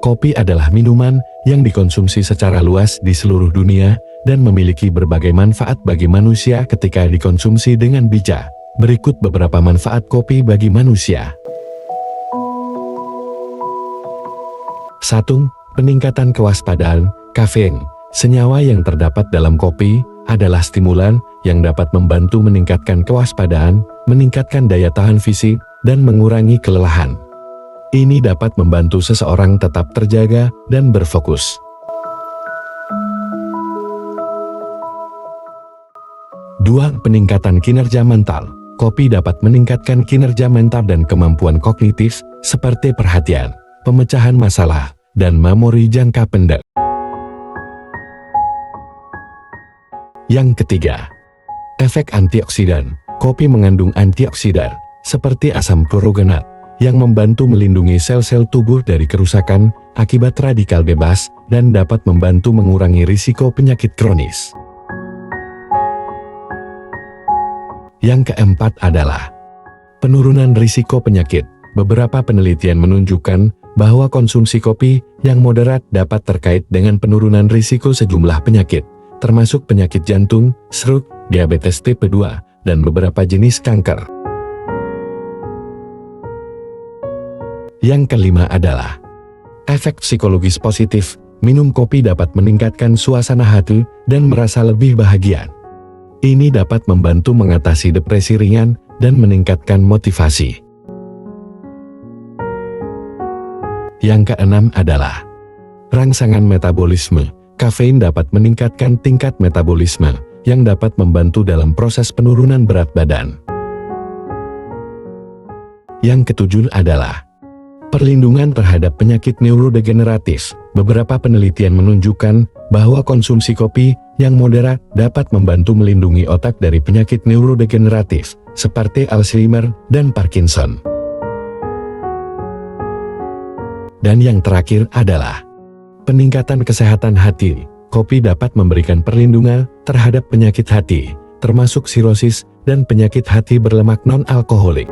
Kopi adalah minuman yang dikonsumsi secara luas di seluruh dunia dan memiliki berbagai manfaat bagi manusia ketika dikonsumsi dengan bijak. Berikut beberapa manfaat kopi bagi manusia. 1. Peningkatan kewaspadaan. Kafein, senyawa yang terdapat dalam kopi, adalah stimulan yang dapat membantu meningkatkan kewaspadaan, meningkatkan daya tahan fisik, dan mengurangi kelelahan. Ini dapat membantu seseorang tetap terjaga dan berfokus. 2. Peningkatan kinerja mental. Kopi dapat meningkatkan kinerja mental dan kemampuan kognitif, seperti perhatian, pemecahan masalah, dan memori jangka pendek. Yang ketiga, efek antioksidan. Kopi mengandung antioksidan, seperti asam klorogenat, yang membantu melindungi sel-sel tubuh dari kerusakan akibat radikal bebas dan dapat membantu mengurangi risiko penyakit kronis. Yang keempat adalah penurunan risiko penyakit. Beberapa penelitian menunjukkan bahwa konsumsi kopi yang moderat dapat terkait dengan penurunan risiko sejumlah penyakit, termasuk penyakit jantung, stroke, diabetes tipe 2, dan beberapa jenis kanker. Yang kelima adalah efek psikologis positif. Minum kopi dapat meningkatkan suasana hati dan merasa lebih bahagia. Ini dapat membantu mengatasi depresi ringan dan meningkatkan motivasi. Yang keenam adalah rangsangan metabolisme. Kafein dapat meningkatkan tingkat metabolisme, yang dapat membantu dalam proses penurunan berat badan. Yang ketujuh adalah perlindungan terhadap penyakit neurodegeneratif. Beberapa penelitian menunjukkan bahwa konsumsi kopi yang moderat dapat membantu melindungi otak dari penyakit neurodegeneratif, seperti Alzheimer dan Parkinson. Dan yang terakhir adalah peningkatan kesehatan hati. Kopi dapat memberikan perlindungan terhadap penyakit hati, termasuk sirosis dan penyakit hati berlemak non-alkoholik.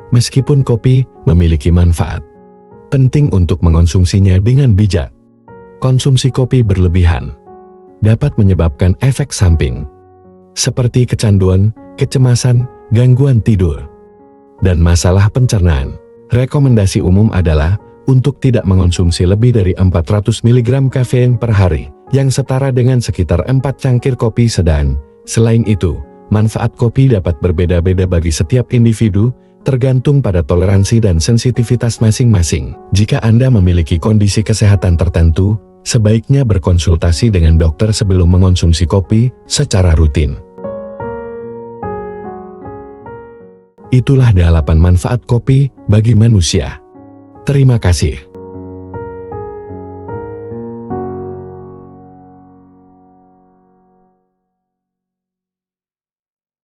Meskipun kopi memiliki manfaat, penting untuk mengonsumsinya dengan bijak. Konsumsi kopi berlebihan dapat menyebabkan efek samping, seperti kecanduan, kecemasan, gangguan tidur, dan masalah pencernaan. Rekomendasi umum adalah untuk tidak mengonsumsi lebih dari 400 mg kafein per hari, yang setara dengan sekitar 4 cangkir kopi sedang. Selain itu, manfaat kopi dapat berbeda-beda bagi setiap individu, tergantung pada toleransi dan sensitivitas masing-masing. Jika Anda memiliki kondisi kesehatan tertentu, sebaiknya berkonsultasi dengan dokter sebelum mengonsumsi kopi secara rutin. Itulah 8 manfaat kopi bagi manusia. Terima kasih.